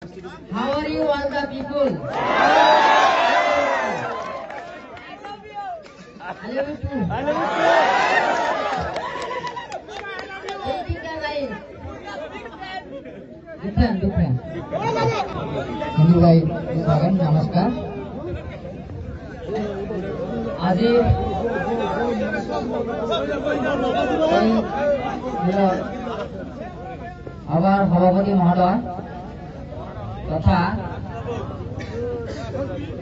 How are you all the people? I love you too. I love you too. Different. Hindu bhai, स्वागत नमस्कार. आज আবার সভাপতি মহোদয় তথা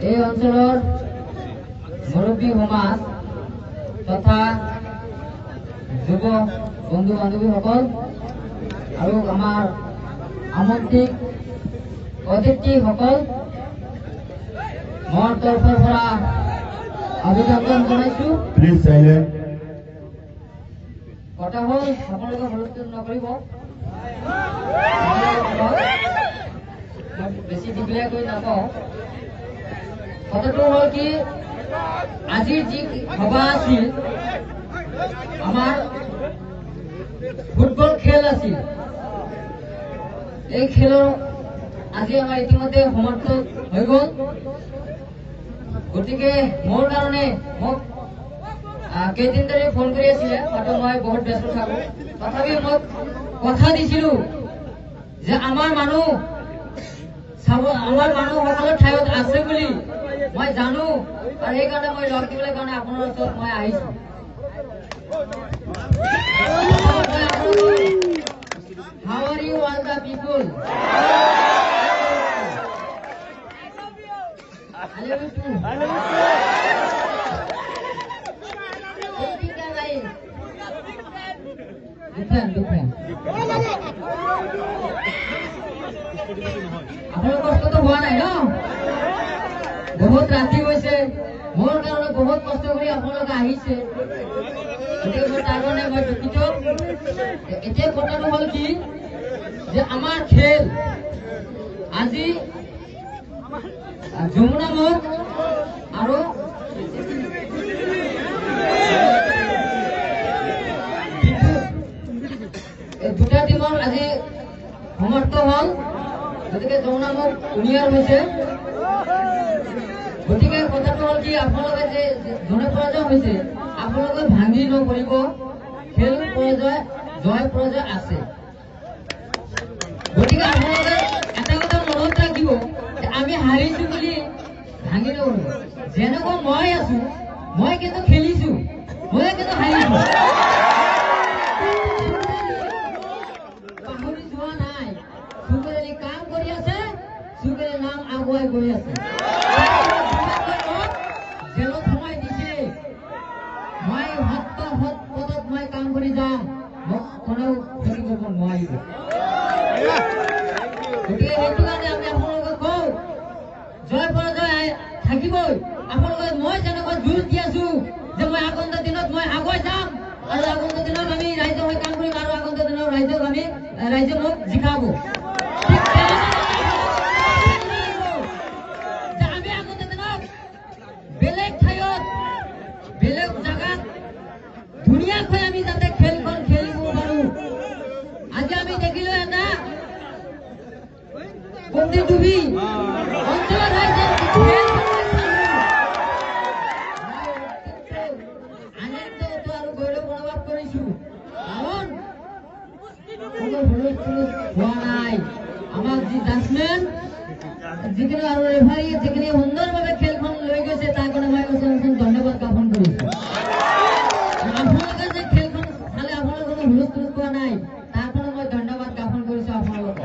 এই অঞ্চলের মুরব্বী সমাজ তথা যুব বন্ধু বান্ধবী সকল আৰু আমাৰ আমন্ত্ৰিত অতিথি সকল মোৰ তৰফৰ পৰা অভিনন্দন জনাইছো. Please silent. কথা হ'ল সকলোকে হুলস্থুল নকৰিব. বেছি দীঘলীয়া কৰি নকওঁ. কথাটো হ'ল কি, আজিৰ যি সভা আছিল আমাৰ ফুটবল খেল আছিল. এই খেলৰ আজি আমাৰ ইতিমধ্যে সমাপ্ত হৈ গ'ল. গতিকে মোৰ কাৰণে মোক কেইদিন ধৰি ফোন কৰি আছিলে, হয়তো মই বহুত ব্যস্ত থাকো. তথাপি মই কথা দিছিলো যে আমাৰ মানুহ সকলৰ ঠাইত আছে বুলি মই জানো, আৰু সেইকাৰণে মই লগ দিবলৈ কাৰণে আপোনাৰ ওচৰত মই আহিছো. How are you all the people? I love you too. I love you too. Different. আপনার কষ্ট তো হওয়া নাই ন? বহুত রাতি হয়েছে, মোর কারণে বহুত কষ্ট করে আপনার আহিছে. গতিকে তার কারণে মই দুঃখিত. এতিয়া কথাটো হল কি যে আমার খেল আজি যমুনা মুখ আৰু দুটা টিমৰ আজি সমাপ্ত হল. গতিকে যমুনা মুখ উনিয়াৰ হৈছে. গতিকে কথাটো হল কি, আপোনালোকে যে জনে পৰাজয় হৈছে আপোনালোকে ভাঙি নপৰিব. খেল পৰাজয় জয় পৰাজয় আছে. গতিকে আপোনালোকে এটা কথা মনত ৰাখিব যে আমি হাৰিছো বুলি ভাঙি নপৰিব. যেনেকুৱা মই আছো, মই কিন্তু খেলিছো, মই কিন্তু হাৰিছো. পাহৰি যোৱা নাই. সুকেলি কাম কৰি আছে, সুকেলি নাম আগুৱাই গৈ আছে. জেলত সোমাই দিছে, মই পদত মই কাম কৰি যাম, মোক কোনেও ধৰিব নোৱাৰিব. গতিকে সেইটো কাৰণে আমি আপোনালোকক কওঁ, জয় পৰাজয় থাকিবই. আপোনালোকে মই যেনেকৈ জোৰ দি আছো যে মই আগন্তুক দিনত মই আগুৱাই যাম, আৰু আগন্তুক দিনত আমি ৰাইজৰ হৈ কাম কৰিম, আৰু আগন্তুক দিনত ৰাইজে মোক জিকাব. আমি আগন্তুক দিনত বেলেগ ঠাইত বেলেগ জাগাত ধুনীয়াকৈ আমি যাতে খেলখন খেলিব পাৰো. আজি আমি দেখিলো এটা বন্দী ডুবি অঞ্চলত হৈছে আনন্দ আৰু গৌৰৱ অনুভৱ কৰিছো. কাৰণ কোনো হুলস্থুল হোৱা নাই. আমাক যি জাজমেণ্ট যিখিনি আৰু ৰেফাৰী যিখিনি সুন্দৰভাৱে খেলখন লৈ গৈছে তাৰ কাৰণে মই ধন্যবাদ জ্ঞাপন কৰিছো. আপোনালোকে যে খেলখন চালে আপোনালোকে কোনো হুলস্থুল পোৱা নাই, তাৰ কাৰণে মই ধন্যবাদ জ্ঞাপন কৰিছো আপোনালোকক.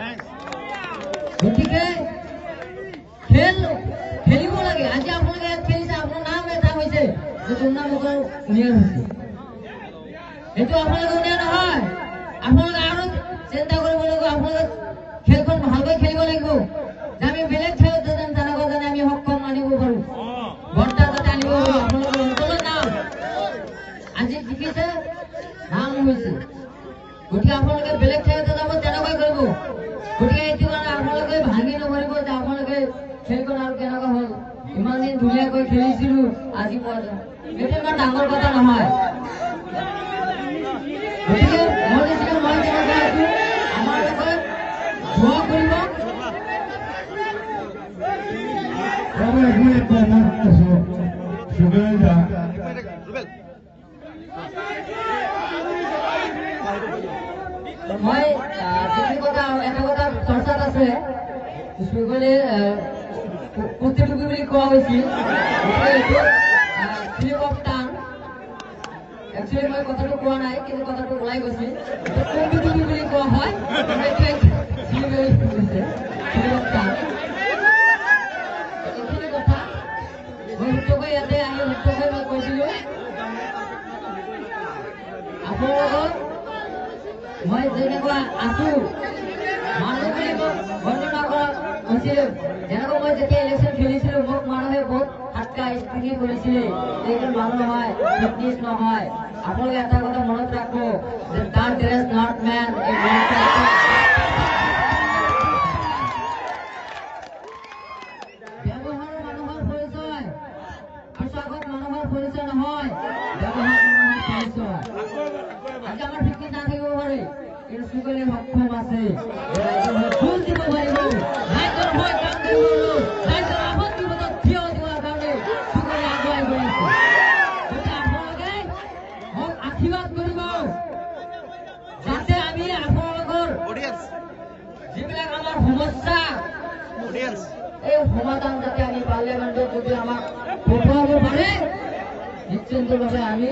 গতিকে খেল খেলিব লাগে. আজি আপোনালোকে ইয়াত খেলিছে, আপোনাৰ নাম এটা হৈছে যে যমুনা মুখৰ উনিয়াৰ হৈছে. এইটো আপোনালোকে উনিয়াৰ নহয়. আপোনালোকে আৰু চিন্তা কৰিব লাগিব. আপোনালোকে খেলখন ভালকৈ খেলিব লাগিব, যে আমি বেলেগ ঠাইত তেনেকুৱা যেনে আমি সক্ষম আনিব পাৰো, বৰ্তা যাতে আনিব পাৰো. আপোনালোকৰ অঞ্চলৰ নাম আজি জিকিছে, নাম হৈছে. গতিকে আপোনালোকে বেলেগ ঠাইত যাব, তেনেকুৱাই কৰিব. গতিকে এইটো কাৰণে আপোনালোকে ভাঙি নভৰিব যে আপোনালোকে খেলখন আৰু কেনেকুৱা হল, ইমান দিন ধুনীয়াকৈ খেলিছিলো, আজি পোৱা যায়. এইটো ইমান ডাঙৰ কথা নহয়. গতিকে মই যেনেকৈ আছো, আমাৰ লগত দোয়া কৰিব, Vamos a ver cómo eso. Sugelda. মই এটা কথা চৰ্চাত আছে সুগলে কুস্তিটুকি বুলি কোৱা হৈছিল ফিলিপ অফ টাং একচুৱেলি মই কথাটো কোৱা নাই কিন্তু কথাটো ওলাই গৈছিল কুস্তিটুকি বুলি কোৱা হয় ফিলিপ অফ টাং এইখিনি কথা মই সুতকৈ ইয়াতে আহি সুতকৈ মই কৈছিলো আপোনালোকৰ মই যেনেকুৱা আছো মানুহ বুলি মোক বৰ্ণনা কৰা হৈছিল যেনেকৈ মই যেতিয়া ইলেকশ্যন খেলিছিলো মোক মানুহে বহুত ঠাট্টা স্পৃহি কৰিছিলে এইজন মানুহ নহয় ফিটনেছ নহয় আপোনালোকে এটা কথা মনত ৰাখো যে তাৰ ড্ৰেছ নট মেন ব্যৱহাৰ মানুহৰ পৰিচয় পোচাকত মানুহৰ পৰিচয় নহয় ব্যৱহাৰ মানুহৰ পৰিচয় আজি আমাৰ ফিটনেছ নাথাকিব পাৰে কিন্তু সুগলে সক্ষম আছে ভুল দিব পাৰিব ৰাইজৰ হৈ কাম কৰিব ৰাইজৰ আহত বিপদত থিয় দিয়াৰ কাৰণে সুগলে আগুৱাই গৈ আছে গতিকে আপোনালোকে মোক আশীৰ্বাদ কৰিব যাতে আমি আপোনালোকৰ যিবিলাক আমাৰ সমস্যা এই সমাধান যাতে আমি পাৰ্লিয়ামেণ্টত যদি আমাক পঠোৱাব পাৰে নিশ্চিন্তভাৱে আমি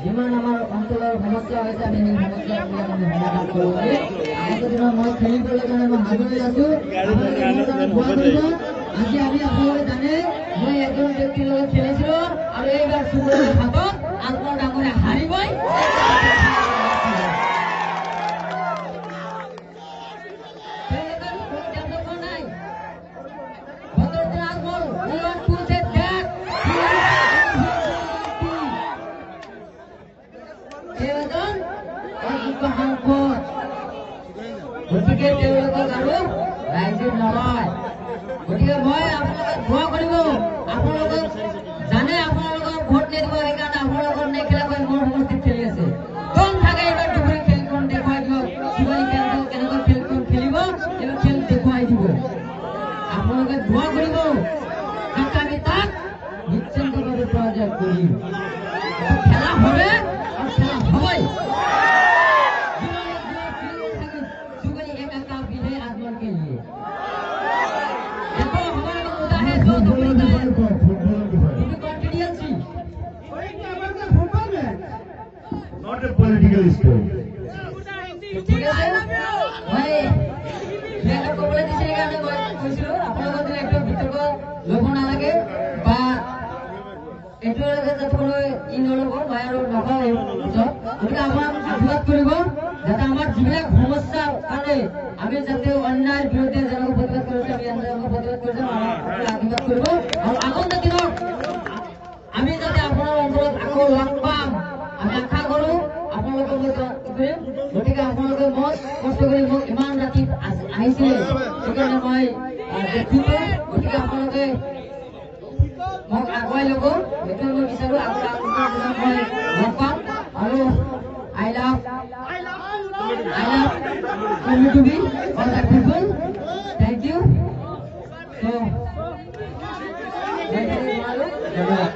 যিমান আমাৰ অঞ্চলৰ সমস্যা হৈছে আমি সেই সমস্যাবিলাক আমি সমাধান কৰিব পাৰি আগতে দিনত মই খেলিবলৈ কাৰণে মই সাজু আছো আজি আমি আপোনালোকে জানে মই এজন ব্যক্তিৰ লগত খেলিছিলো আৰু এইবাৰ সুগলৰ হাতত আলমৰ ডাঙৰে হাৰিবই নাই বতৰ দিন আলমৰ উলট তুলছে দেখ গতিকে তেওঁলোকক আৰু ৰাইজে নলয় গতিকে মই আপোনালোকক দোৱা কৰিব আপোনালোকক জানে আপোনালোকক ভোট নিদিব সেইকাৰণে আপোনালোকৰ নেখেলাকৈ মোৰ সমষ্টিত খেলি আছে কম থাকে এইবাৰ দুবৰি খেলখন দেখুৱাই দিয়ক শিৱালী খেলখন কেনেকৈ খেলখন খেলিব এইবাৰ খেল দেখুৱাই দিব আপোনালোকে দোৱা কৰিব যাতে আমি তাক নিশ্চিন্তভাৱে পৰাজয় কৰিম খেলা হবে আৰু খেলা হবই Not a political sport. আমি যাতে অন্যায় বিৰুদ্ধে যেনেকৈ প্ৰতিবাদ কৰিছো আমি এনেকৈ প্ৰতিবাদ কৰিছো আশীৰ্বাদ কৰিব আৰু আগন্তুক দিনত আমি যাতে আপোনাৰ অঞ্চলত আকৌ লগ পাম আমি আশা কৰো আপোনালোকৰ কৰিম গতিকে আপোনালোকে মই কষ্ট কৰি মোক ইমান ৰাতি আহিছিলে সেইকাৰণে মই দেখিছো গতিকে আপোনালোকে মোক আগুৱাই ল'ব সেইটো মই বিচাৰো মই লগ পাম আৰু I love Community all the people. Thank you. So,